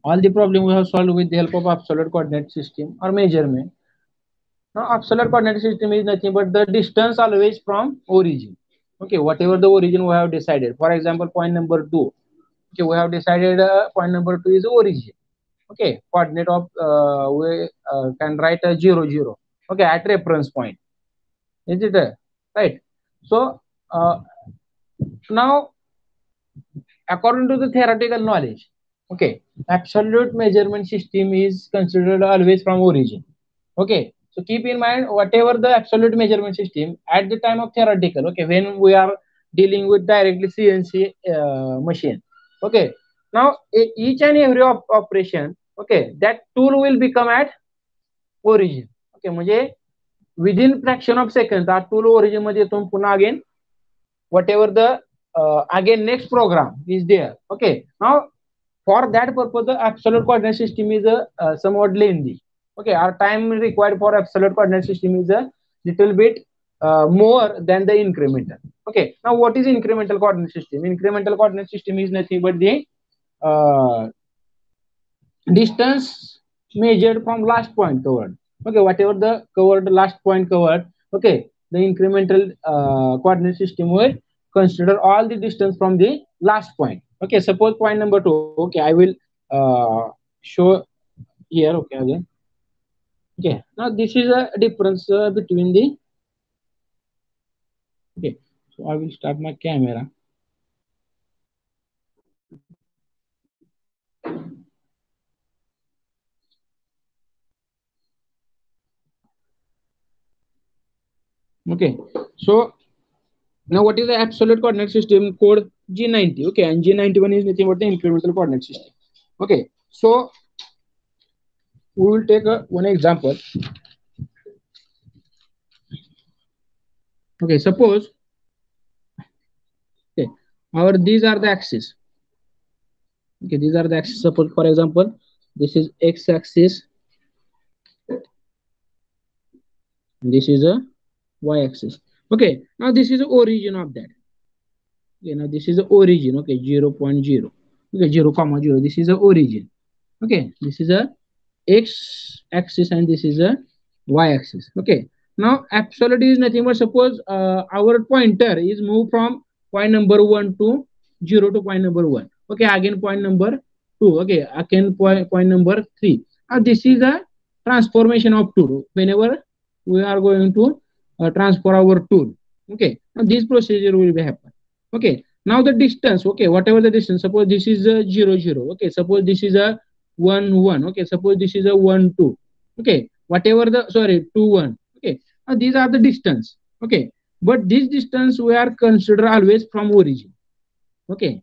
All the problem we have solved with the help of absolute coordinate system or measurement. Now, absolute coordinate system is nothing but the distance always from origin. Okay, whatever the origin we have decided. For example, point number 2. Okay, we have decided point number 2 is origin. Okay, coordinate of we can write a 0, 0. Okay, at reference point. Is it right? So now, according to the theoretical knowledge, okay, absolute measurement system is considered always from origin. Okay, so keep in mind whatever the absolute measurement system at the time of theoretical, okay, when we are dealing with directly CNC machine, okay, now each and every operation, okay, that tool will become at origin. Okay, म्हणजे within fraction of seconds that tool origin मध्ये येतो पुन्हा again whatever the again next program is there. Okay, now for that purpose the absolute coordinate system is somewhat lengthy. Okay, our time required for absolute coordinate system is a little bit more than the incremental. Okay, now what is incremental coordinate system? Incremental coordinate system is nothing but the distance measured from last point covered. Okay, whatever the covered last point covered, okay, the incremental coordinate system will consider all the distance from the last point. Okay, suppose point number 2. Okay, I will show here. Okay, again. Okay, now this is a difference between the. Okay, so I will start my camera. Okay, so now what is the absolute coordinate system? Code G90. Okay, and G91 is nothing but the incremental coordinate system. Okay, so we will take one example. Okay, suppose okay, these are the axes. Okay, these are the axes. Suppose for example, this is x-axis, this is a y-axis. Okay, now this is the origin of that. Okay, now this is the origin. Okay, 0.0. Okay, 0, 0. This is the origin. Okay, this is a x-axis and this is a y-axis. Okay, now absolute is nothing but suppose our pointer is moved from point number 1 to 0 to point number 1. Okay, again point number 2. Okay, again point number 3. Now this is a transformation of tool. Whenever we are going to transfer our tool. Okay, now this procedure will be happen. Okay, now the distance. Okay, whatever the distance. Suppose this is a 0, 0. Okay, suppose this is a 1, 1. Okay, suppose this is a 1, 2. Okay, whatever the 2, 1. Okay, now these are the distance. Okay, but this distance we are consider always from origin. Okay,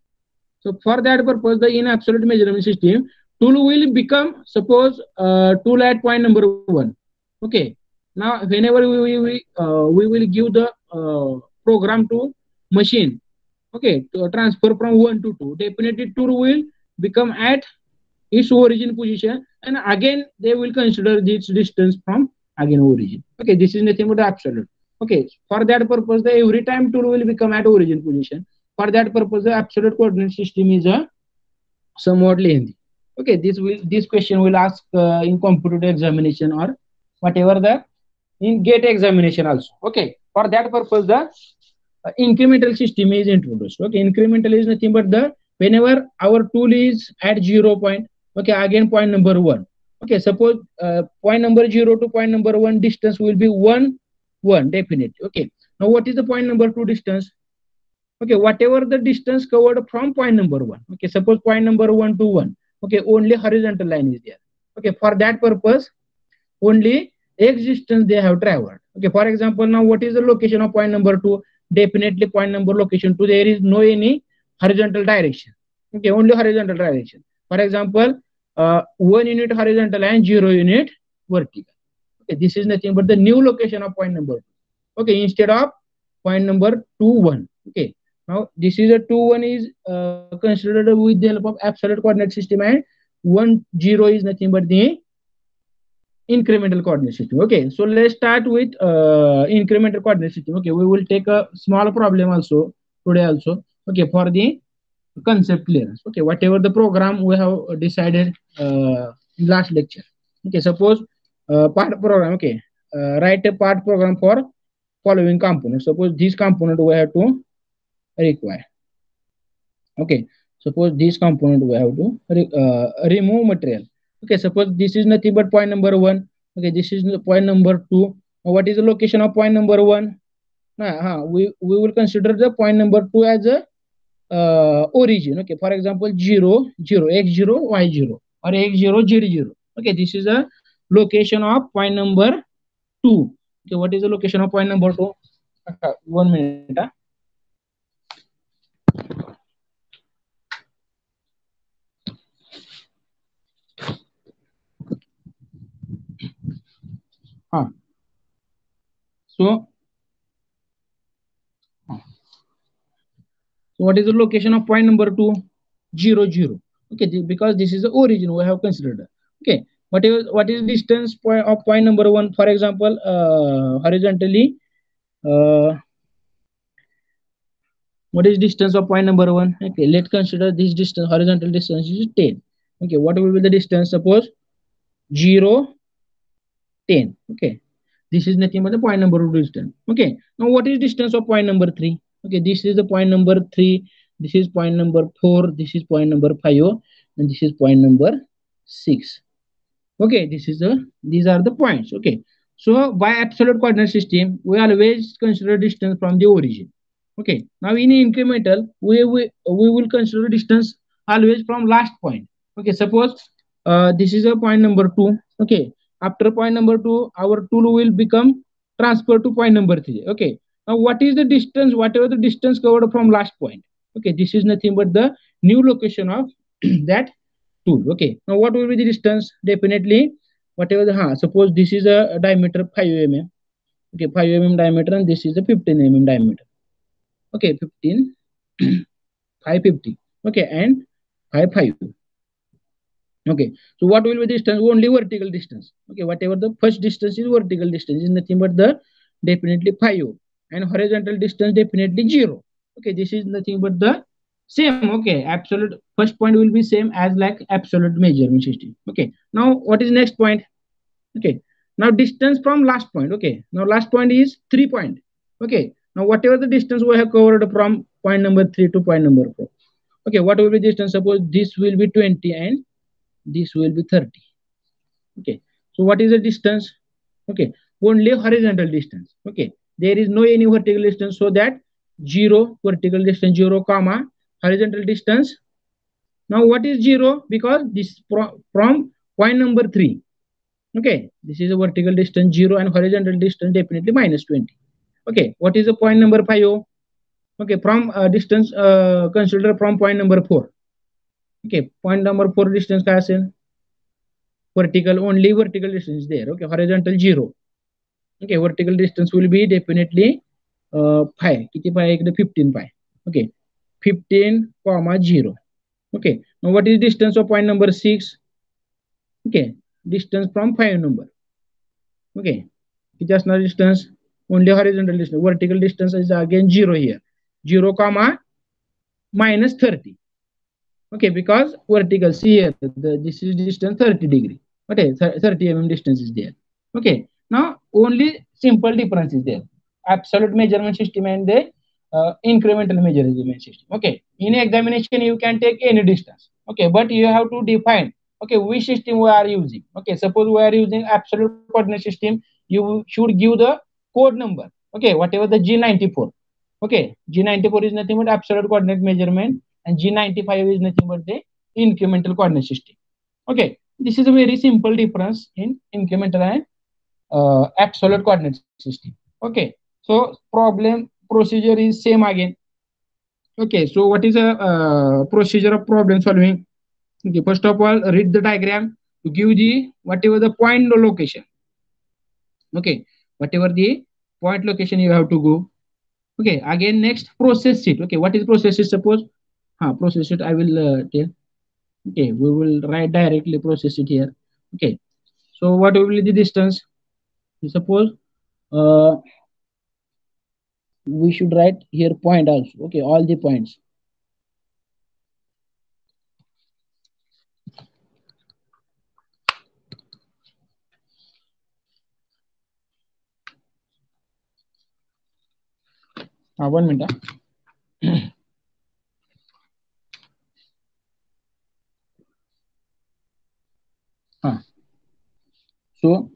so for that purpose the in absolute measurement system tool will become suppose tool at point number 1. Okay, now whenever we will give the program to machine, okay, to transfer from 1 to 2, definitely tool will become at its origin position and again they will consider this distance from again origin. Okay, this is nothing but absolute. Okay, for that purpose the every time tool will become at origin position. For that purpose the absolute coordinate system is a somewhat lengthy. Okay, this question will ask in computer examination or whatever the in GATE examination also. Okay, for that purpose the incremental system is introduced. Okay, incremental is nothing but the whenever our tool is at 0 point. Okay, again point number 1. Okay, suppose point number 0 to point number 1 distance will be 1, 1 definitely. Okay, now what is the point number 2 distance? Okay, whatever the distance covered from point number 1. Okay, suppose point number 1 to 1. Okay, only horizontal line is there. Okay, for that purpose only x distance they have traveled. Okay, for example, now what is the location of point number 2? Definitely point number location 2, there is no any horizontal direction. Okay, only horizontal direction. For example, 1 unit horizontal and 0 unit vertical. Okay, this is nothing but the new location of point number 2. Okay, instead of point number 2, 1. Okay, now this is a 2, 1 is considered with the help of absolute coordinate system and 1, 0 is nothing but the incremental coordinate system. Okay, so let's start with incremental coordinate system. Okay, we will take a small problem also today also. Okay, for the concept clearance. Okay, whatever the program we have decided in last lecture. Okay, suppose part program. Okay, write a part program for following component. Suppose this component we have to require. Okay, suppose this component we have to remove material. Okay, suppose this is nothing but point number one. Okay, this is point number two. What is the location of point number one? We will consider the point number two as a origin. Okay, for example, 0 0 x0 y0 or x0 z0. Okay, this is a location of point number two. Okay, what is the location of point number two? 1 minute. Huh. So, so what is the location of point number two? 0 0. Okay, because this is the origin we have considered. Okay, what is distance point of point number one? For example, horizontally, uh, what is distance of point number one? Okay, let's consider this distance, horizontal distance is 10. Okay, what will be the distance? Suppose 0, 10. Okay, this is nothing but the point number two distance. Okay, now what is distance of point number three? Okay, this is the point number three, this is point number four, this is point number five, and this is point number six. Okay, these are the points. Okay, so by absolute coordinate system we always consider distance from the origin. Okay, now in incremental we will consider distance always from last point. Okay, suppose this is a point number two. Okay, after point number two our tool will become transferred to point number three. Okay, now what is the distance, whatever the distance covered from last point? Okay, this is nothing but the new location of that tool. Okay, now what will be the distance? Definitely whatever the suppose this is a diameter 5 mm. Okay, 5 mm diameter, and this is a 15 mm diameter. Okay, 15 550. Okay, and 5 5. Okay, so what will be the distance? Only vertical distance. Okay, whatever the first distance is, vertical distance is nothing but the definitely 5, and horizontal distance definitely 0. Okay, this is nothing but the same. Okay, absolute first point will be same as like absolute measurement system. Okay, now what is next point? Okay, now distance from last point. Okay, now last point is 3 point. Okay, now whatever the distance we have covered from point number 3 to point number 4. Okay, what will be distance? Suppose this will be 20 and this will be 30. Okay, so what is the distance? Okay, only horizontal distance. Okay, there is no any vertical distance, so that 0 vertical distance 0 comma horizontal distance. Now what is 0? Because this from point number 3. Okay, this is a vertical distance 0 and horizontal distance definitely minus 20. Okay, what is the point number 5? Okay, from distance consider from point number 4. Okay, point number 4 distance काय असेल? Vertical, only vertical distance there. Okay, horizontal 0. Okay, vertical distance will be definitely pi. किती pi? 15 pi. Okay, 15 comma 0. Okay, now what is distance of point number 6? Okay, distance from 5 number. Okay, किती असणार distance? Only horizontal distance. Vertical distance is again 0 here. 0 comma minus 30. Okay, because vertical, see here, this is distance 30 degree. Okay, 30 mm distance is there. Okay, now only simple difference is there. Absolute measurement system and the incremental measurement system. Okay, in examination you can take any distance. Okay, but you have to define, okay, which system we are using. Okay, suppose we are using absolute coordinate system, you should give the code number. Okay, whatever the G94. Okay, G94 is nothing but absolute coordinate measurement, and G95 is nothing but the incremental coordinate system. Okay, this is a very simple difference in incremental and absolute coordinate system. Okay, so problem procedure is same again. Okay, so what is a procedure of problem solving? Okay, first of all, read the diagram to give the whatever the point location. Okay, whatever the point location you have to go. Okay, again next process sheet. Okay, what is process sheet? Suppose process sheet I will tell. Okay, we will write directly process it here. Okay, so what will be the distance? Suppose uh, we should write here point also. Okay, all the points. 1 minute. So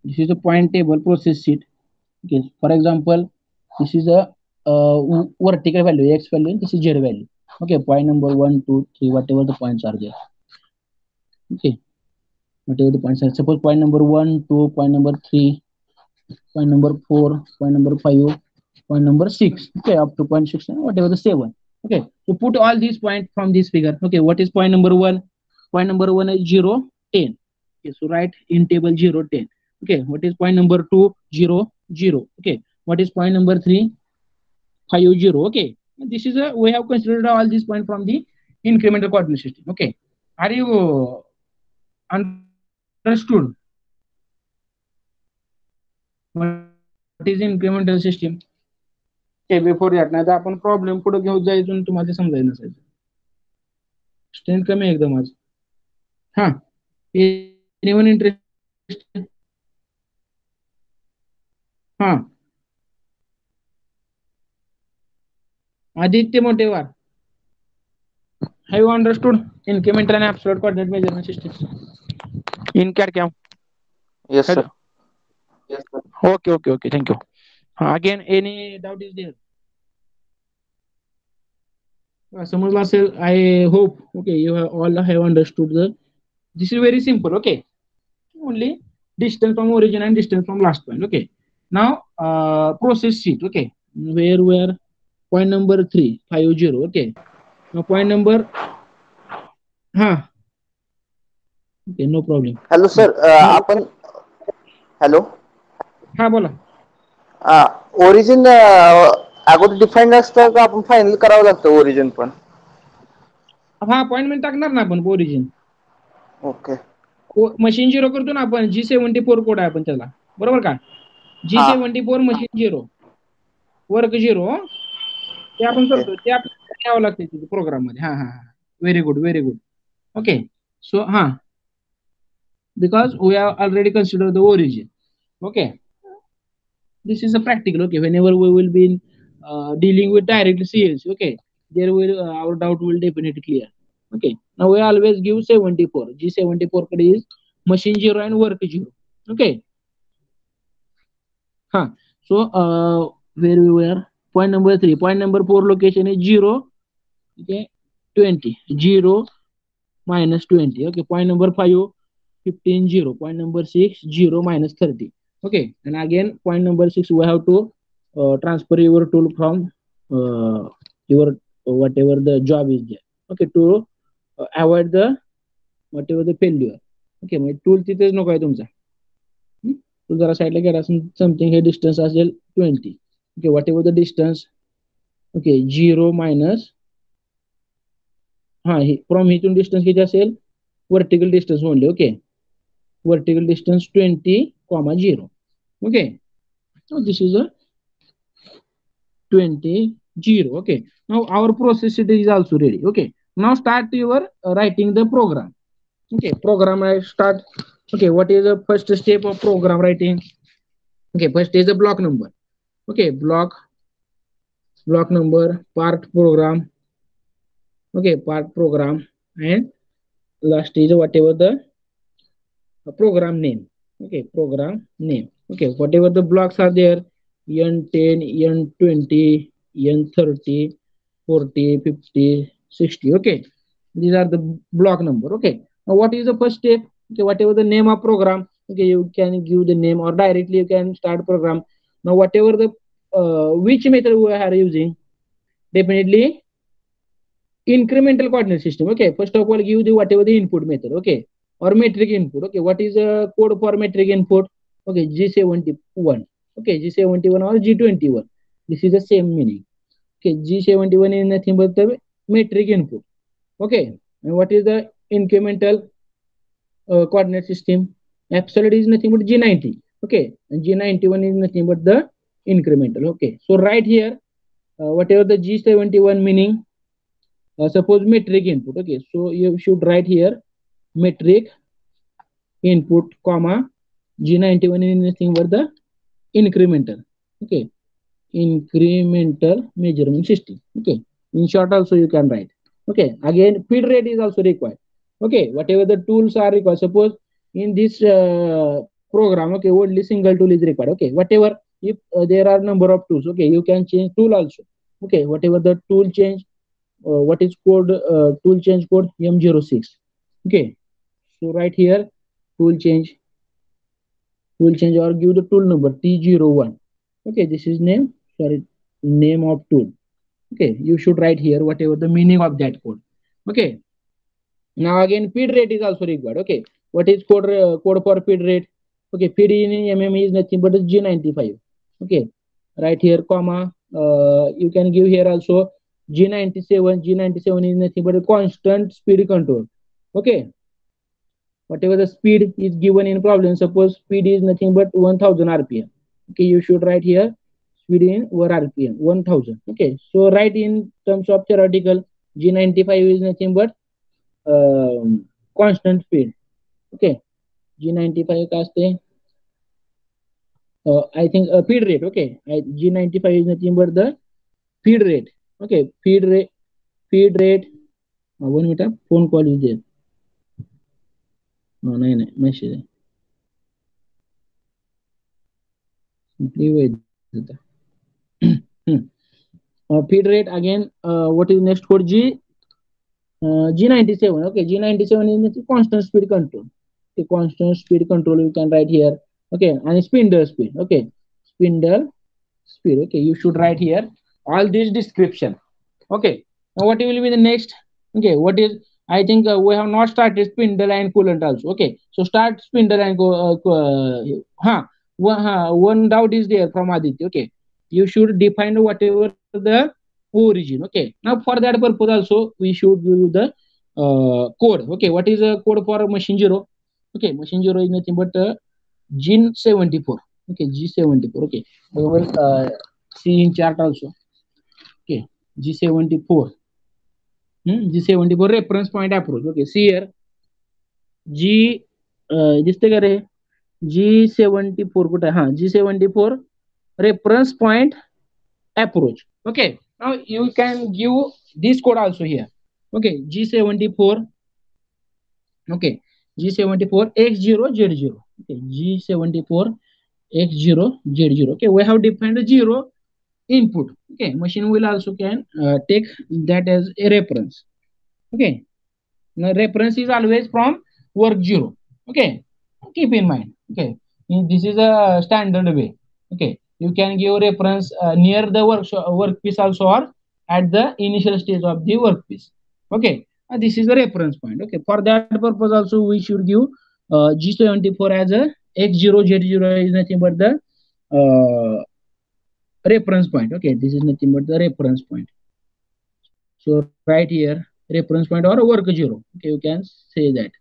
this is a point table process sheet. Okay, for example, this is a vertical value x value, and this is z value. Okay, point number 1, 2, 3, whatever the points are there. Okay, whatever the points are. Suppose point number 1, 2, point number 3, point number 4, point number 5, point number 6. Okay, up to point 6 and whatever the 7. Okay, so put all these points from this figure. Okay, what is point number 1? Point number 1 is 0, 10. Okay, so write in table 0, 10. Okay, what is point number 2? 0, 0. Okay, what is point number 3? 5, 0. Okay, and this is a we have considered all these points from the incremental coordinate system. Okay, are you understood what is incremental system? Okay, before that नाही तर आपण problem पुढे घेऊन जायचं तुम्हाला समजायला नसायचं. Strength कमी एकदम आज. हा, एनीवन इंटरेस्टेड? हा, Aditya मोटेवार. Have you understood incremental and absolute coordinate measurement systems in CAD CAM? Yes, sir. Yes, sir. Okay. Thank you. Again, any doubt is there? समजलं असेल. I hope. Okay, you all have understood this is very simple. Okay, only distance from origin and distance from last point. Okay, now process sheet. Okay, where point number 3, 5, 0. Okay, now point number okay, no problem. Hello sir, Now आपण hello बोला. Origin अगोदर define असतं का आपण final करावं लागतं origin पण? Appointment टाकणार ना आपण ओरिजिन. ओके. मशीन 0 करतो ना आपण. G74 कोड आहे आपण त्याला, बरोबर का? G74 मशीन 0 वर्क 0 ते आपण ओके. करतो. ते आपल्याला घ्यावं लागते तिथे प्रोग्राम मध्ये. Very good. Okay, so because we have already considered the origin. Okay, this is a practical. Okay, whenever we will be dealing with directly CLC, okay, there will our doubt will definitely clear. Okay, now we always give 74. G74 code is machine 0 and work 0. Okay, so where we were, point number 3, point number 4 location is 0. Okay, 20, 0 minus 20. Okay, point number 5, 15, 0. Point number 6, 0 minus 30. Okay, and again point number 6 we have to transfer your tool from your whatever the job is there. Okay, to avoid the whatever the failure. Okay, म्हणजे tool तिथेच नको आहे तुमचा. तो जरा साईडला गेला. Something हे distance असेल 20. Okay, what ever the distance. Okay, 0 minus from इथून डिस्टन्स किती असेल? Vertical distance only. Okay, vertical distance 20, 0. Okay, so this is a 20, 0. Okay, now our process sheet is also ready. Okay, now start your writing the program. Okay, program I start. Okay, what is the first step of program writing? Okay, first is the block number. Okay, block number, part program. Okay, part program, and last is whatever the program name. Okay, program name. Okay, whatever the blocks are there, N10, N20, N30, 40, 50, 60. Okay, these are the block number. Okay, now what is the first step? Okay, whatever the name of program, okay, you can give the name or directly you can start program. Now whatever the which method we are using, definitely incremental coordinate system. Okay, first of all give the whatever the input method. Okay, or metric input. Okay, what is the code for metric input? Okay, G71. Okay, G71 or G21, this is the same meaning. Okay, G71 is nothing but the metric input. Okay, and what is the incremental coordinate system? Absolute is nothing but G90. Okay, and G91 is nothing but the incremental. Okay, so right here whatever the G71 meaning, suppose metric input. Okay, so you should write here metric input comma G91 is nothing but the incremental. Okay, incremental measurement system. Okay, in short also you can write. Okay, again feed rate is also required. Okay, whatever the tools are required, suppose in this program, okay, only single tool is required. Okay, whatever, if there are number of tools, okay, you can change tool also. Okay, whatever the tool change, what is code, tool change code M06. Okay, so right here tool change, or give the tool number T01. Okay, this is name, sorry, name of tool. Okay, you should write here whatever the meaning of that code. Okay, now again feed rate is also required. Okay, what is code for feed rate? Okay, feed in mm is nothing but G95. Okay, right here comma, you can give here also G97. G97 is nothing but a constant speed control. Okay, whatever the speed is given in problem, suppose speed is nothing but 1000 rpm. Okay, you should write here speed in 1 rpm 1000. Okay, so write in terms of theoretical, G95 is nothing but constant speed. Okay, G95 का असते, I think feed rate. Okay, G95 is nothing but the feed rate. Okay, feed rate. 1 minute, phone call is there. No, नाही message आहे. Feed rate again. What is next code? G97. Okay, G97 is constant speed control. Okay, constant speed control you can write here. Okay, and spindle speed. Okay, spindle speed. Okay, you should write here all this description. Okay, now what will be the next? Okay, what is, I think we have not started spindle and coolant also. Okay, so start spindle and go. One doubt is there from Aditya. Okay, you should define whatever the origin. Okay, now for that purpose also we should use the code. Okay, what is a code for machine zero? Okay, machine zero is nothing but G74. Okay, G74. Okay, we will see in chart also. Okay, G74. G74 reference point approach. Okay, see here G दिसते का रे G74 कुठे, हा G74 reference point approach. Okay, now you can give this code also here. Okay, G74. Okay, G74 X0Z0. Okay, G74 X0Z0. Okay, we have defined the 0 input. Okay, machine will also can take that as a reference. Okay, now reference is always from work 0. Okay, keep in mind. Okay, this is a standard way. Okay, you can give reference near the workpiece also, or at the initial stage of the workpiece. Okay, this is the reference point. Okay, for that purpose also we should give G74 as a X0Z0 is nothing but the reference point. Okay, this is nothing but the reference point. So right here reference point or work 0. Okay, you can say that.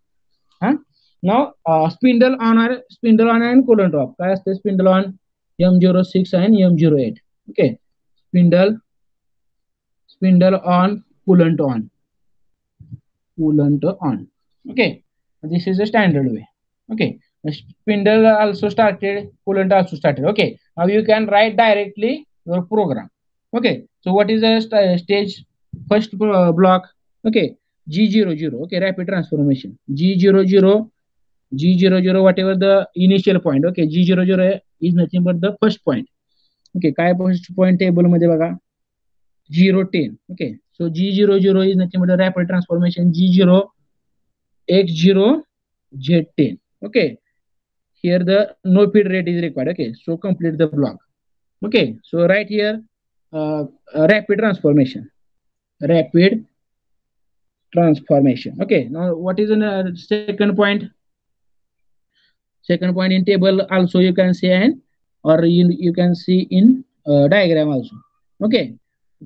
Now spindle on and coolant off. काय असते spindle on? M06 and M08. Okay, spindle on, coolant on. Okay, this is a standard way. Okay, spindle also started, coolant also started. Okay, now you can write directly your program. Okay, so what is the stage? First block. Okay, G00. Okay, rapid transformation. G00, whatever the initial point. Okay, G00 is nothing but the first point. Okay, काय first point table मध्ये बघा 010. Okay, so G00 is nothing but the rapid transformation G0 X0 Z10. Okay, here the no feed rate is required. Okay, so complete the block. Okay, so right here rapid transformation. Okay, now what is the second point? Second point in table also you can see, and or you can see in diagram also. Okay,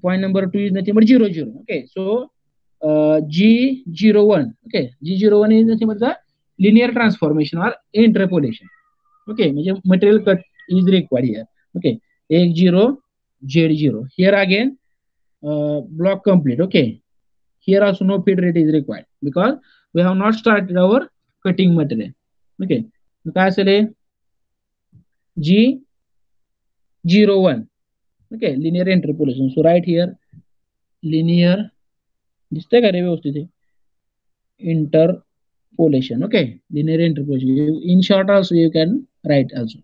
point number 2 is nothing but 00. Okay, so G01. Okay, G01 is nothing but the linear transformation or interpolation. Okay, material cut is required here. Okay, X0 Z0. Here again block complete. Okay, here also no feed rate is required because we have not started our cutting material. Okay, काय असेल G01. Okay, linear interpolation. So right here linear दिसतंय का रे व्यवस्थित आहे interpolation. Okay, linear interpolation. In short also you can write also.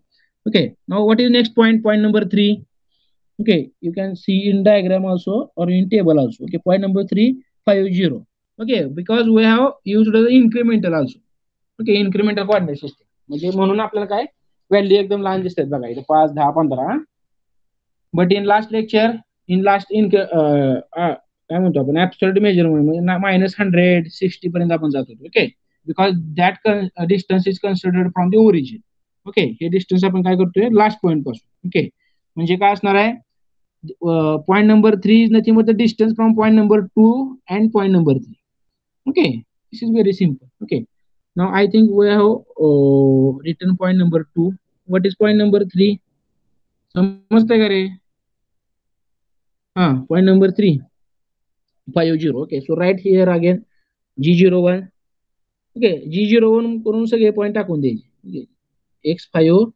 Okay, now what is next point? Point number 3. Okay, you can see in diagram also or in table also. Okay, point number 3, 50. Okay, because we have used the incremental also. Okay, incremental coordinate system म्हणजे म्हणून आपल्याला काय value एकदम लहान दिसतात बघा इथे 5 10 15. But in last lecture in last in काय म्हणतो आपण ऍब्सोल्यूट मेजरमेंट म्हणजे -160 पर्यंत आपण जातो. Okay, because that distance is considered from the origin. Okay, हे डिस्टन्स आपण काय करतोय लास्ट पॉईंट पासून. ओके, म्हणजे काय असणार आहे point number 3 is nothing but the distance from point number 2 and point number 3. Okay, this is very simple. Okay, now I think we have written point number 2. What is point number 3? समजतंय का रे? Point number 3, 50. Okay, so right here again G01. Okay, G01 करून सगळे point टाकून द्यायचे. X5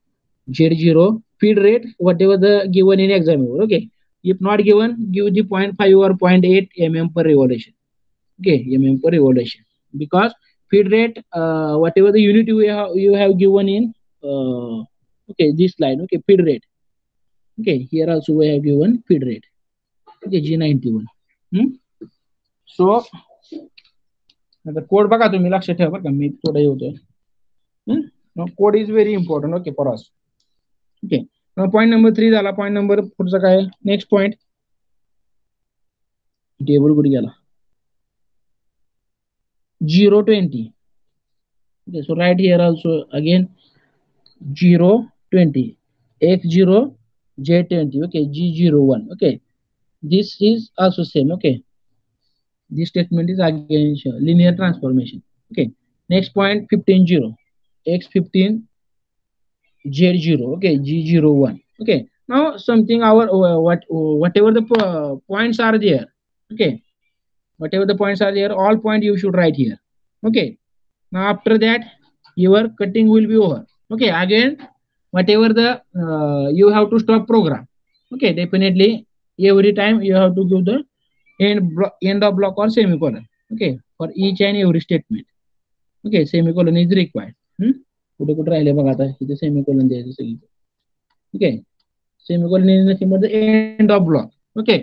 Z0 feed rate whatever the given in exam. Okay, if not given give the 0.5 or 0.8 mm per revolution. Okay, mm per revolution, because feed rate whatever the unit you have given in okay this line. Okay, feed rate. Okay, here also we have given feed rate. Okay, G91. So आता code बघा तुम्ही लक्षात ठेवा बरं का मी थोडं होतोय. Code is very important. Okay for us. Okay, point number 3 झाला. पॉईंट नंबर पुढचा काय नेक्स्ट पॉईंट टेबल कुठे गेला 020. Okay, so right here also again 020 x0 j20. Okay, g01. Okay, this is also same. Okay, this statement is again linear transformation. Okay, next point 15 x15 z0. Okay, g01. Okay, now something our whatever the points are there. Okay, whatever the points are there, all point you should write here. Okay, now after that your cutting will be over. Okay, again whatever the you have to stop program. Okay, definitely every time you have to give the end of block or semicolon. Okay, for each and every statement. Okay, semicolon is required. कुठे कुठे राहिले बघा आता इथे semicolon द्यायचं सगळी. Okay, semicolon is nothing but the end of block. Okay,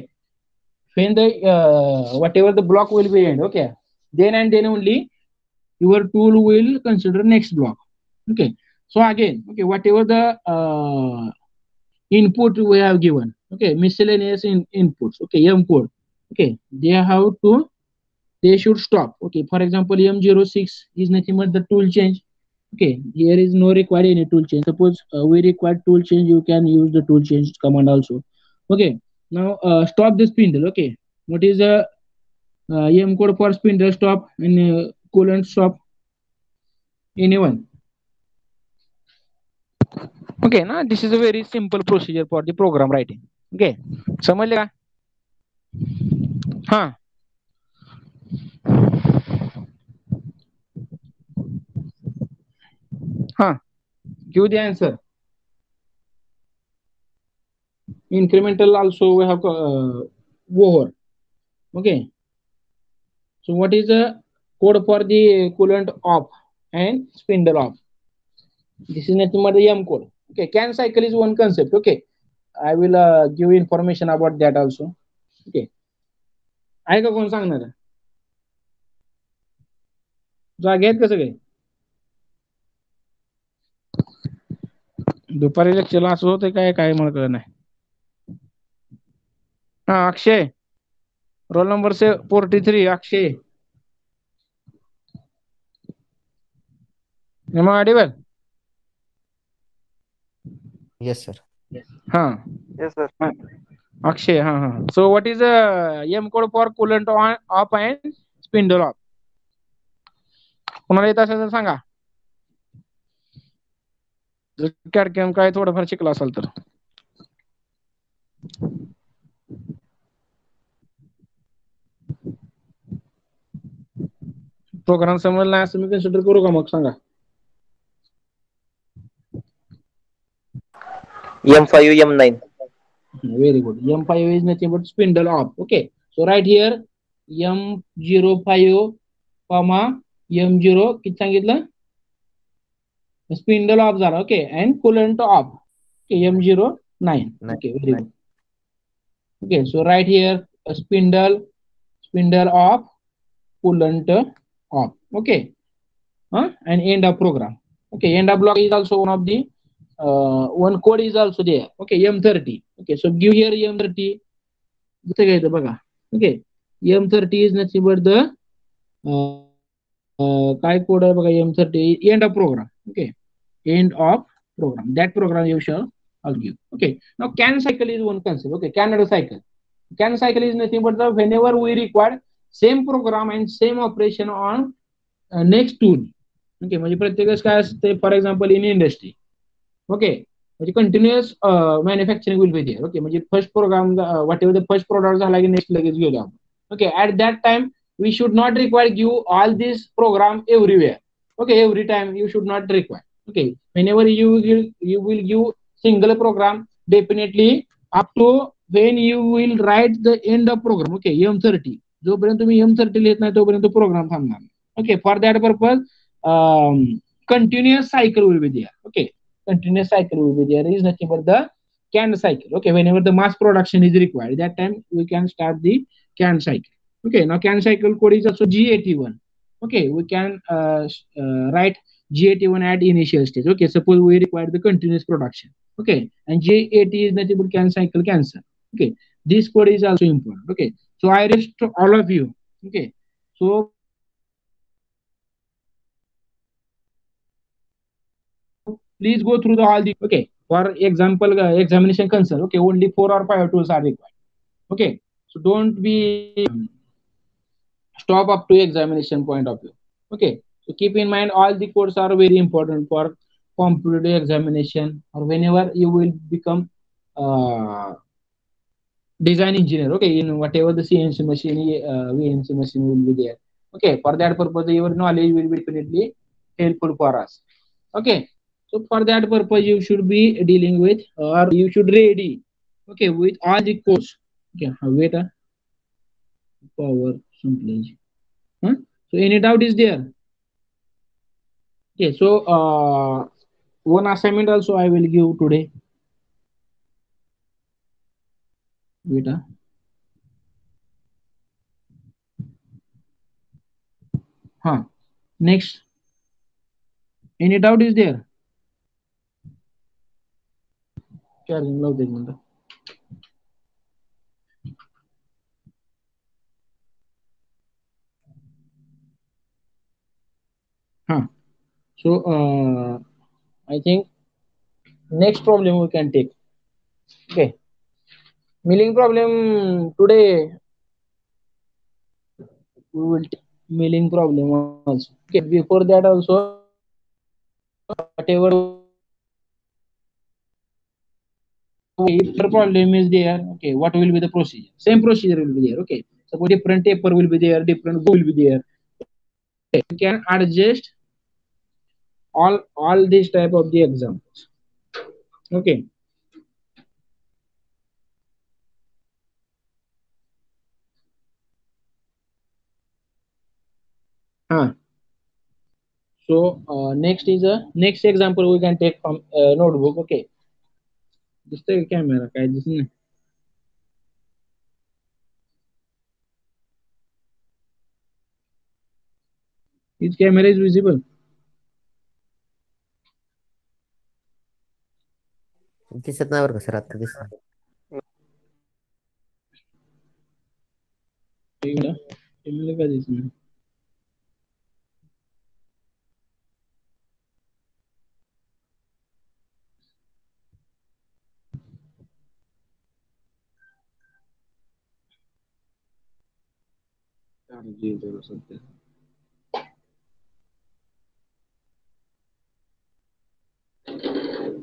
when the whatever the block will be end. Okay, then and then only your tool will consider next block. Okay, so again, okay, whatever the input we have given. Okay, miscellaneous inputs. Okay, m code. Okay, they should stop. Okay, for example m06 is nothing but the tool change. Okay, here is no required any tool change. Suppose we require tool change, you can use the tool change command also. Okay, now stop the spindle. Okay, what is the m code for spindle stop and coolant stop? Anyone? Okay, now this is a very simple procedure for the program writing. Okay, समजले का? हाँ हाँ, give the answer. Incremental also we have over. Okay, so what is the code for the coolant off and spindle off? This is nothing but the m code. Okay, CAN cycle is one concept. Okay, I will give information about that also. Okay, आहे का कोण सांगणार? जागे आहेत का सगळे? दुपारी लेक्चरला असं होतं काय काय मला कळलं नाही. हा Akshay, roll number 43 Akshay. Am I audible? Yes, sir. हाँ. Yes, sir. Akshay, हाँ. So what is the M code for coolant on off and spindle off? कोणाला येत असेल तर सांगा. CAD CAM काय थोडंफार शिकला असाल तर. प्रोग्राम समजला नाही असं मी कन्सिडर करू का मग सांगा. M5 M9. Very good. M5 is nothing but spindle op. Okay. So right here M05 comma M0 किती सांगितलं spindle op झाला. Okay. And coolant op. Okay. M09. नाही Okay. Very good. Okay. So right here spindle op coolant op. Okay. And end of program. Okay. End of block is also one of the one code is also there. Okay. M30. Okay. So give here M30. जसं घ्यायचं बघा. Okay. M30 is nothing but the काय code आहे बघा M30 end of program. Okay. End of program. That program you shall I'll give. Okay. Now can cycle is one concept. Okay. Canada cycle. Can cycle is nothing but the whenever we require same program and same operation on next tool. Okay. म्हणजे प्रत्येक वेळेस काय असते for example in industry. Okay म्हणजे continuous manufacturing will be there. Okay म्हणजे first program whatever the first product झाला की next लगेच गेलो आपण. Okay at that time we should not require give all this program everywhere. Okay, every time you should not require. Okay, whenever you will give single program definitely up to when you will write the end of program. Okay, M30 जोपर्यंत तुम्ही M30 लिहित नाही तोपर्यंत programme थांबणार. Okay, for that purpose continuous cycle will be there. Okay, continuous cycle will be there is nothing but the canned cycle. Okay, whenever the mass production is required, that time we can start the canned cycle. Okay, now CAN cycle code is also G81. Okay, we can write G81 at initial stage. Okay, suppose we require the continuous production. Okay, and G80 is nothing but CAN cycle cancel. Okay, this code is also important. Okay, so I request to all of you. Okay, so please go through the all the. Okay, for example, examination concern. Okay, only 4 or 5 tools are required. Okay, so don't be stop up to examination point of view. Okay, so keep in mind all the codes are very important for competitive examination or whenever you will become design engineer. Okay, in whatever the CNC machine, VNC machine will be there. Okay, for that purpose your knowledge will be definitely helpful for us. Okay, so for that purpose you should be dealing with or you should ready. Okay, with all the codes. Okay, wait a power simply. Huh? So any doubt is there? Okay, so one assignment also I will give today. Wait. Huh. Next. Any doubt is there? Charging love एक minute. Huh. So I think next problem we can take. Okay. Milling problem today we will take milling problem also. Okay. Before that also whatever if the problem is there, okay, what will be the procedure? Same procedure will be there. Okay. Suppose different taper will be there, different go will be there. Okay. You can adjust all these type of the examples. Okay. So next is a next example we can take from notebook. Okay. This the camera. This camera is visible. दिसत नाही बरं का sir आता दिसत. Camera का दिसत.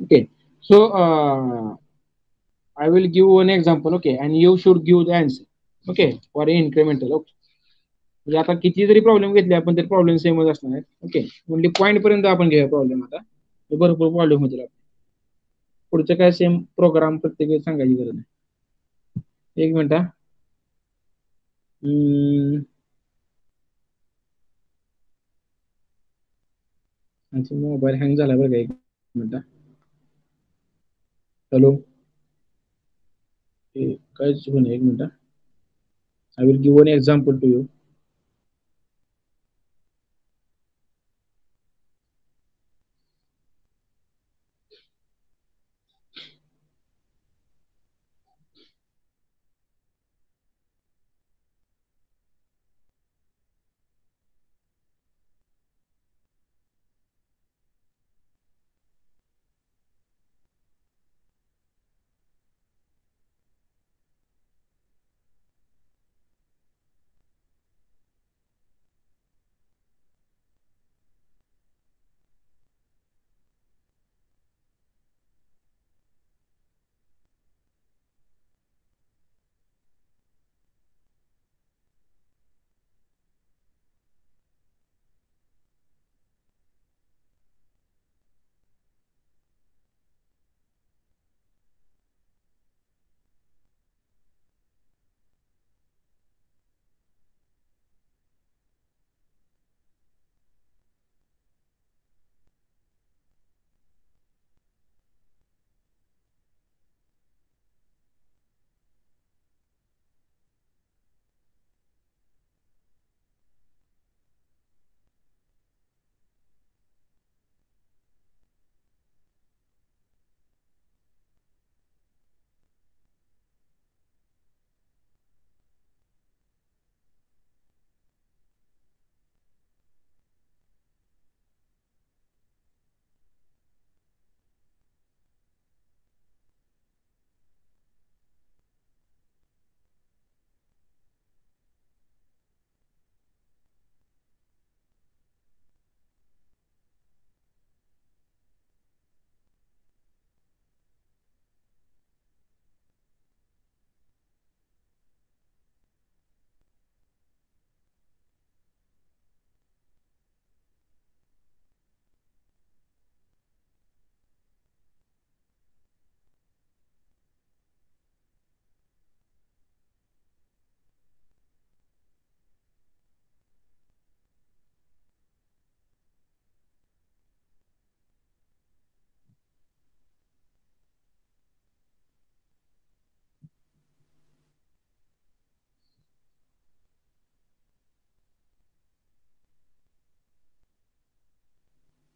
Okay. So I will give one example. Okay, and you should give the answer. Okay, for incremental. Okay. म्हणजे आता किती जरी प्रॉब्लेम घेतले आपण तरी प्रॉब्लेम सेमच असणार आहे. ओके, ओनली पॉईंट पर्यंत आपण घेऊया प्रॉब्लेम. आता भरपूर प्रॉब्लेम होतील. पुढचं काय सेम प्रोग्राम प्रत्येक सांगायची गरज नाही. एक मिनिट हा. हम्म, अच्छा मोबाईल हँग झाला बरं का, एक मिनिट. हॅलो, काहीच होणे, एक minute. I will give an example to you.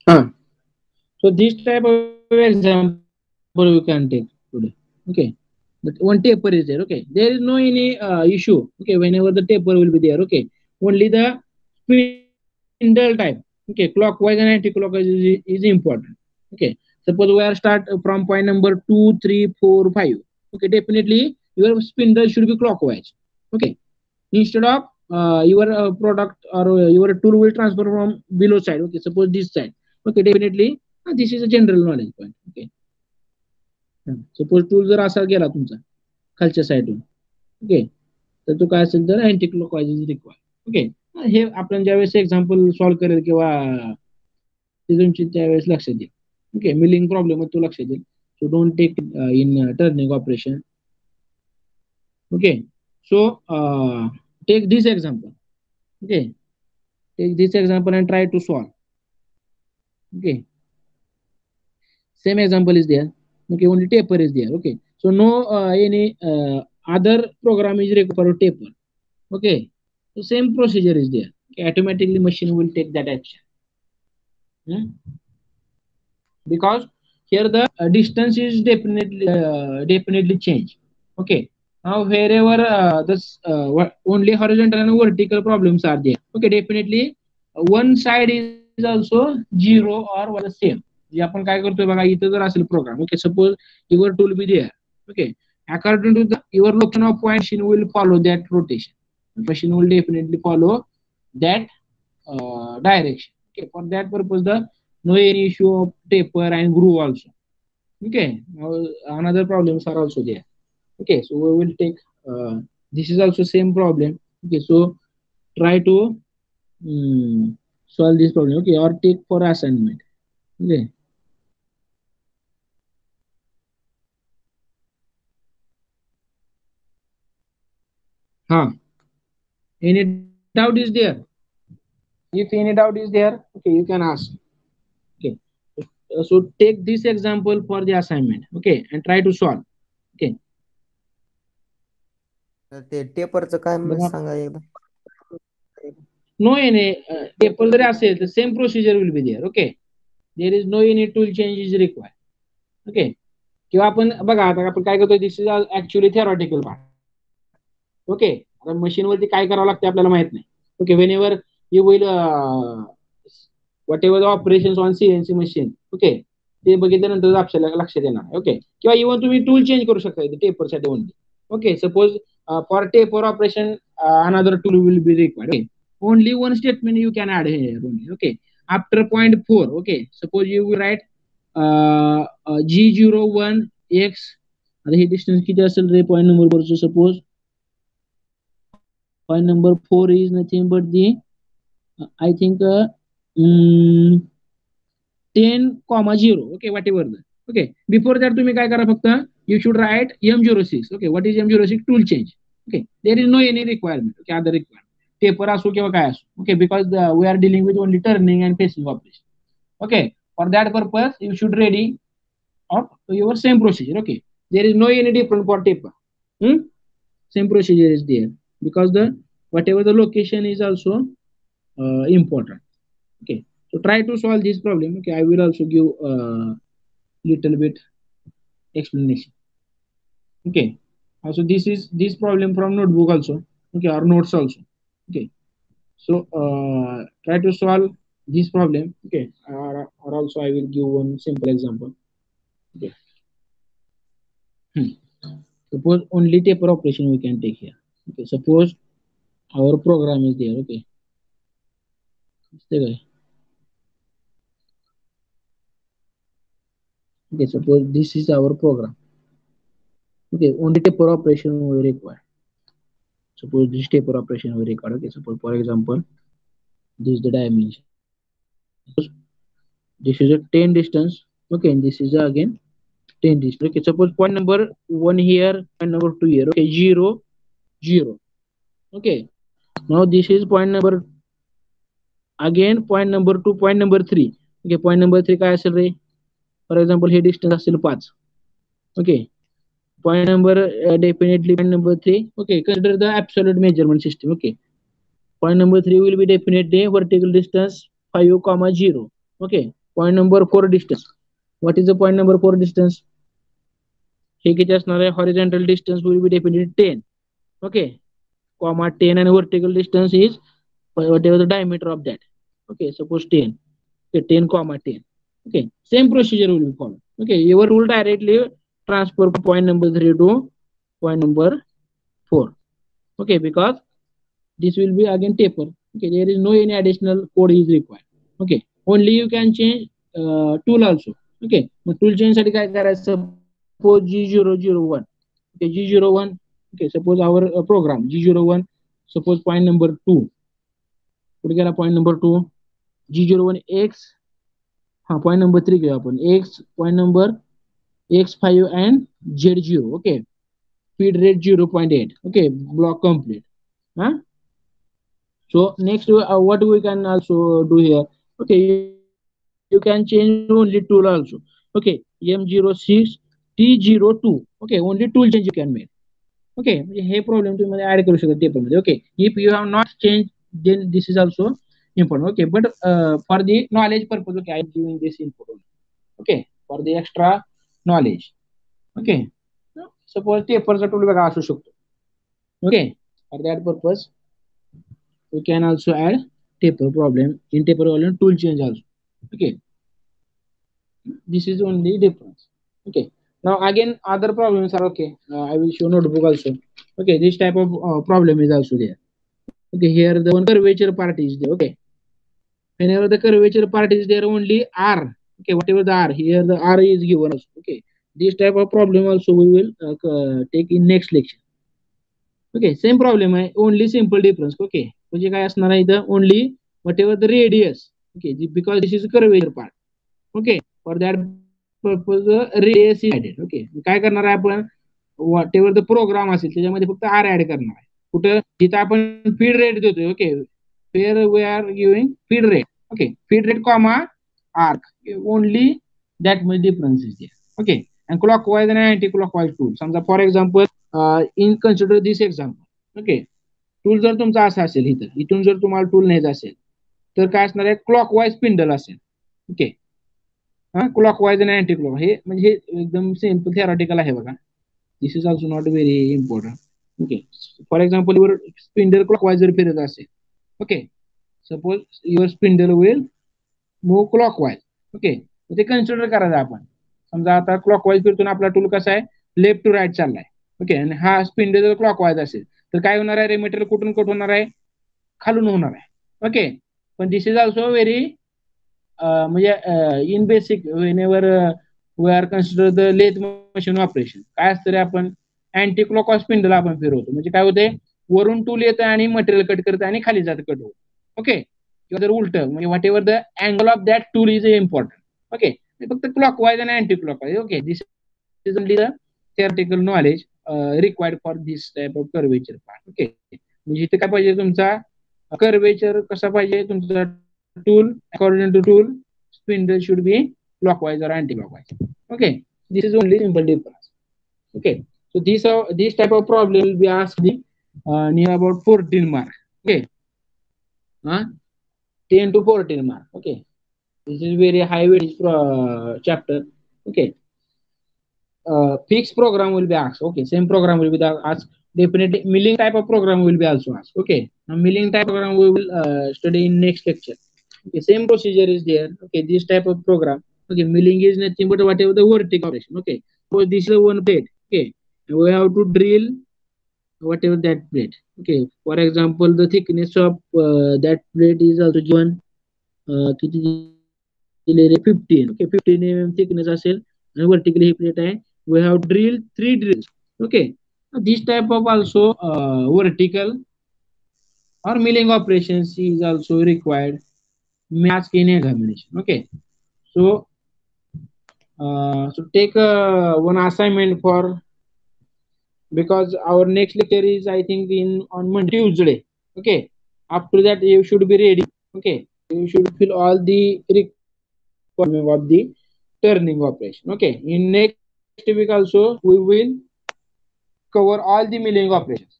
Huh. So this type of example we can take today. Okay. But one taper is there. Okay. There is no any issue. Okay. Whenever the taper will be there. Okay. Only the spindle type. Okay. Clockwise and anti-clockwise is important. Okay. Suppose we are start from point number 2, 3, 4, 5. Okay. Definitely your spindle should be clockwise. Okay. Instead of your product or your tool will transfer from below side. Okay. Suppose this side. Okay. Definitely this is a general knowledge point. Okay. Suppose tool जर असा गेला तुमचा खालच्या साईडून. Okay. तर तो काय असेल तर anti clockwise is required. Okay. हे आपण ज्यावेळेस एक्झाम्पल सॉल्व्ह करेल किंवा सीझनची त्यावेळेस लक्षात येईल. ओके. मिलिंग प्रॉब्लेम तो लक्षात येईल. So don't take in turning operation. Okay. So take this example. Okay. Take this example and try to solve. Okay. Same example is there. Okay. Only taper is there. Okay. So no any other program is required for taper. Okay. So same procedure is there. Okay. Automatically machine will take that action. Hmm? Because here the distance is definitely change. Okay. Now wherever this only horizontal and vertical problems are there. Okay. Definitely one side is also zero or the same. जे आपण काय करतोय बघा इथं जर असेल program. Okay. Suppose your tool be there. Okay. According to the your location of point, machine will follow that rotation. Machine will definitely follow that direction. Okay. For that purpose, the no any issue of taper and groove also. Okay. Now another problems are also there. Okay. So we will take this is also same problem. Okay. So try to solve this problem. Okay. Or take for assignment. Okay. Huh. Any doubt is there? If any doubt is there, okay, you can ask. Okay. So take this example for the assignment. Okay, and try to solve. Okay. ते टेपरचं काय म्हणजे बघा. सांगा एकदा. No any paper जरी असेल तर same procedure will be there. Okay. There is no any tool change is required. Okay. किंवा आपण बघा आता आपण काय करतोय, this is actually theoretical part. Okay. आता मशीनवरती काय करावं लागतं आपल्याला माहित नाही. Okay. Whenever you will whatever the operation on CNC machine. Okay. ते बघितल्यानंतर आपल्याला लक्षात येणार. ओके. किंवा इव्हन तुम्ही टूल चेंज करू शकता टेपरसाठी only. Okay. Suppose for taper operation another tool will be required. Okay. Only one statement you can add here only. Okay. After point 4. Okay. Suppose you will write G01 X. आता हे distance किती असेल रे point number 4. Suppose point number 4 is nothing but the I think 10,0. Okay, whatever the. Okay, before that तुम्ही काय करा फक्त you should write M06. Okay, what is M06? Tool change. Okay, there is no any requirement. Okay, other requirement. Taper असो किंवा काय असो. Okay, because we are dealing with only turning and facing operation. Okay, for that purpose you should ready of your same procedure. Okay, there is no any different for taper. Same procedure is there because the whatever the location is also important. Okay, so try to solve this problem. Okay, I will also give little bit explanation. Okay, so this is this problem from notebook also. Okay, or notes also. Okay, so try to solve this problem. Okay, or also I will give one simple example. Okay. Suppose only taper operation we can take here. Okay, suppose our program is there. Okay, okay, suppose this is our program. Okay, only taper operation we require. Suppose this taper operation we require. Okay, suppose for example, this is the dimension. This is a 10 distance. Okay, and this is again 10 distance. Okay, suppose point number 1 here, point number 2 here. Okay, 0, 0. Okay, now this is point number again point number 2, point number 3. Okay, point number 3 काय असेल रे? For example, hey distance असेल 5. Okay, point number definitely point number 3. Okay, consider the absolute measurement system. Okay, point number 3 will be definitely vertical distance 5, 0. Okay, point number 4 distance. What is the point number 4 distance? हे किती असणार आहे? Horizontal distance will be definitely 10. Okay, comma 10 and vertical distance is whatever the diameter of that. Okay, suppose 10. Okay, 10 comma 10. Okay, same procedure will be followed. Okay, your rule directly transfer point number 3 to point number 4. Okay, because this will be again taper. Okay, there is no any additional code is required. Okay, only you can change tool also. Okay, but tool change साठी काय करायचं? Suppose G001. Okay, G01. Okay, suppose our program G01. Suppose point number 2. कुठे गेला point number 2? G01 X. हा, point number 3 घेऊ आपण. X, point number X5 and Z0. Okay, feed rate 0.8. Okay, block complete. Huh? So next what we can also do here. Okay, you can change only tool also. Okay, M06 T02. Okay, only tool change you can make. Okay, हे problem तुम्ही add करू शकता table मध्ये. Okay, if you have not changed then this is also important. Okay, but for the knowledge purpose, okay, I am giving this info. Okay, for the extra knowledge. Okay, suppose taper चा tool बघा असू शकतो. Okay, for that purpose we can also add taper problem. In taper problem tool change also. Okay, this is only difference. Okay, now again other problems are okay. I will show notebook also. Okay, this type of problem is also there. Okay, here the one curvature part is there. Okay, whenever the curvature part is there, only R. Okay, whatever the R, here the R is given also. Okay, this type of problem also we will take in next lecture. Okay, same problem आहे, only simple difference. Okay, म्हणजे काय असणार आहे इथं? Only whatever the radius. Okay, because this is a curvature part. Okay, for that purpose the radius is added. Okay, काय करणार आहे आपण? Whatever the program असेल त्याच्यामध्ये फक्त R ऍड करणार आहे. कुठं जिथं आपण फीड रेट देतोय. Okay, where we are giving feed rate. Okay, feed rate comma arc, only that much difference is there. Okay, and clockwise and anti-clockwise tool. समजा for example in consider this example. Okay, tool जर तुमचा असा असेल, इथून जर तुम्हाला tool न्यायचा असेल तर काय असणार आहे, क्लॉकवाईज स्पिंडल असेल. ओके, हा क्लॉकवाईज आणि अँटी क्लॉक, हे म्हणजे एकदम सिम्पल थेरॉटिकल आहे बघा. This is also not very important. Okay, for example your spindle clockwise जर फिरत असेल. Okay, suppose your spindle will move clockwise. Okay, ते कन्सिडर करायचं आपण. समजा आता क्लॉकवाईज फिरतून आपला टूल कसा आहे, लेफ्ट टू राईट चाललाय. ओके, आणि हा स्पिंडल जर क्लॉकवाईज असेल तर काय होणार आहे, रेमिटर कुठून कट होणार आहे, खालून होणार आहे. ओके, पण दिस इज ऑल्सो व्हेरी म्हणजे in basic whenever we are consider the lathe machine operation. काय असतं रे, आपण अँटी क्लॉकवाईज स्पिंडल आपण फिरवतो, म्हणजे काय होते, वरून टूल येतं आणि मटेरियल कट करतं आणि खाली जातं कट होतं. ओके, किंवा जर उलट, म्हणजे whatever the angle of that tool is important. Okay, फक्त क्लॉकवाईज आणि anti clockwise. Okay, this is only the theoretical knowledge required for this type of curvature part. ओके, म्हणजे इथे काय पाहिजे, तुमचा कर्वेचर कसा पाहिजे, तुमचा tool according to tool spindle should be clockwise or anti-clockwise. Okay, this is only simple difference. Okay, so this type of problem will be asked near about 14 mark. Okay, 10 to 14 mark. Okay, this is very high weightage chapter. Okay, fixed program will be asked. Okay, same program will be asked. Definitely milling type of program will be also asked. Okay, now milling type program we will study in next lecture. Okay, same procedure is there. Okay, this type of program. Okay, milling is nothing but whatever the vertical operation. Okay, so this is one plate. Okay, and we have to drill whatever that plate. Okay, for example, the thickness of that plate is also given. किती दिलेले 15. Okay, 15 mm thickness असेल आणि vertically ही plate आहे. We have drilled 3 drills. Okay, this type of also vertical or milling operations is also required. Mask in examination. Okay, so so take one assignment for, because our next lecture is I think in on Monday, Tuesday. Okay, after that you should be ready. Okay, you should fill all the requirement of the turning operation. Okay, in next week also we will cover all the milling operations.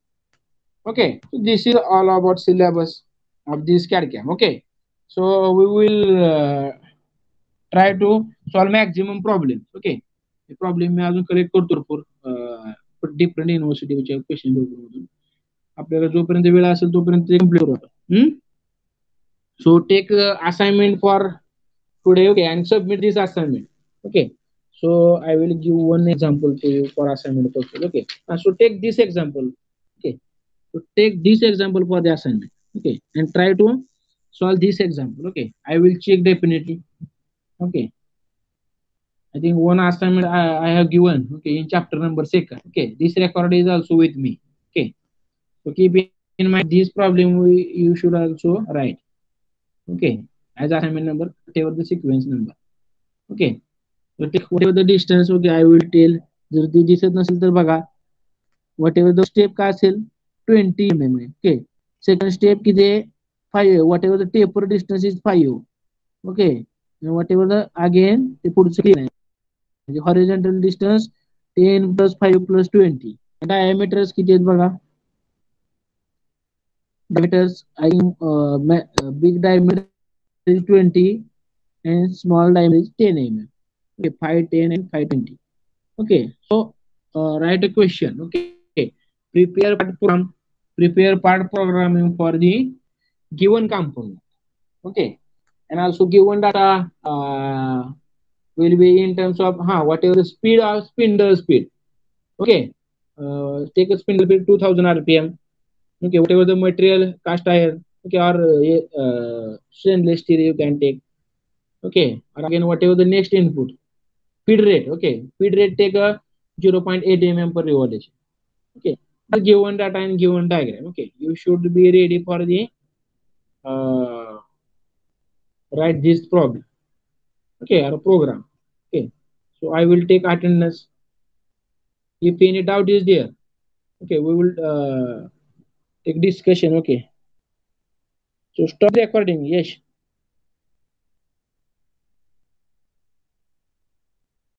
Okay, so this is all about syllabus of this CAD CAM. Okay, so we will try to solve maximum problems. Okay, hey problem मी अजून collect करतो for different युनिव्हर्सिटीच्या question paper मधून. आपल्याला जोपर्यंत वेळ असेल तोपर्यंत ते complete होतं. So take assignment for today. Okay, and submit this assignment. Okay, so I will give one example to you for assignment purpose. Okay, so take this example. Okay, so take this example for the assignment. Okay, and try to solve this example. Okay, I will check definitely. Okay, I think one assignment I have given. Okay, in chapter number 2nd. Okay, this record is also with me. Okay, so keep in mind this problem you should also write. Okay, as assignment number, whatever the sequence number. Okay, so take whatever the distance. Okay, I will tell. जर ती दिसत नसेल तर बघा, whatever the step काय असेल 20 mm. Okay, second step किती आहे 5. whatever the taper distance is 5. Okay, and whatever the again ते पुढचं clear आहे, म्हणजे horizontal distance 10 plus 5 plus 20. diameters किती आहेत बघा, diameters I big diameter is 20 and small diameter is 10 mm. Okay, 5, 10 and 5, 20. Okay, so write a question. Okay, prepare part programming for the given component. Okay, and also given data will be in terms of whatever the speed of spindle speed. Okay, take a spindle speed 2000 rpm. Okay, whatever the material, cast iron. Okay, or stainless steel you can take. Okay, or again whatever the next input, feed rate. Okay, feed rate take a 0.8 mm per revolution. Okay, given data and given diagram. Okay, you should be ready for the uh, write this problem. Okay, or program. Okay, so I will take attendance. If any doubt is there, okay, we will एक discussion. Okay, so stop recording. यश.